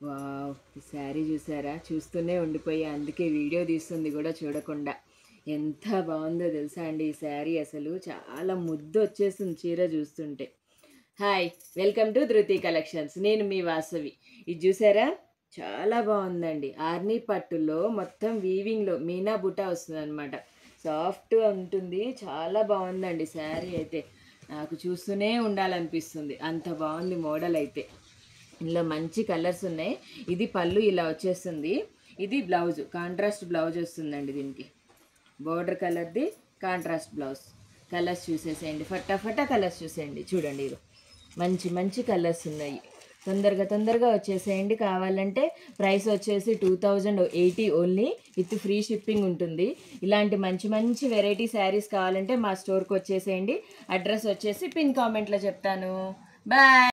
Wow! ఈ శారీ చూసారా? చూస్తూనే ఉండిపోయా. అందుకే వీడియో తీస్తుంది కూడా చూడకుండా. ఎంత బాగుందో తెలుసా అండి ఈ శారీ. అసలు చాలా ముద్దు వచ్చేస్తుంది చీర చూస్తుంటే. హాయ్, వెల్కమ్ టు ధృతి కలెక్షన్స్. నేను మీ వాసవి. ఇది చూసారా? చాలా బాగుందండి. ఆర్నీ పట్టులో మొత్తం వీవింగ్లో మీనా బుటా వస్తుంది అనమాట. సాఫ్ట్గా ఉంటుంది. చాలా బాగుందండి శారీ అయితే. నాకు చూస్తూనే ఉండాలనిపిస్తుంది, అంత బాగుంది మోడల్ అయితే. ఇందులో మంచి కలర్స్ ఉన్నాయి. ఇది పళ్ళు ఇలా వచ్చేస్తుంది. ఇది బ్లౌజ్, కాంట్రాస్ట్ బ్లౌజ్ వస్తుందండి. దీనికి బోర్డర్ కలర్ది కాంట్రాస్ట్ బ్లౌజ్. కలర్స్ చూసేసేయండి, ఫటాఫటా కలర్స్ చూసేయండి. చూడండి, ఇది మంచి మంచి కలర్స్ ఉన్నాయి. తొందరగా వచ్చేసేయండి. కావాలంటే ప్రైస్ వచ్చేసి 2080 ఓన్లీ, విత్ ఫ్రీ షిప్పింగ్ ఉంటుంది. ఇలాంటి మంచి మంచి వెరైటీ శారీస్ కావాలంటే మా స్టోర్కి వచ్చేసేయండి. అడ్రస్ వచ్చేసి పిన్ కామెంట్లో చెప్తాను. బాయ్.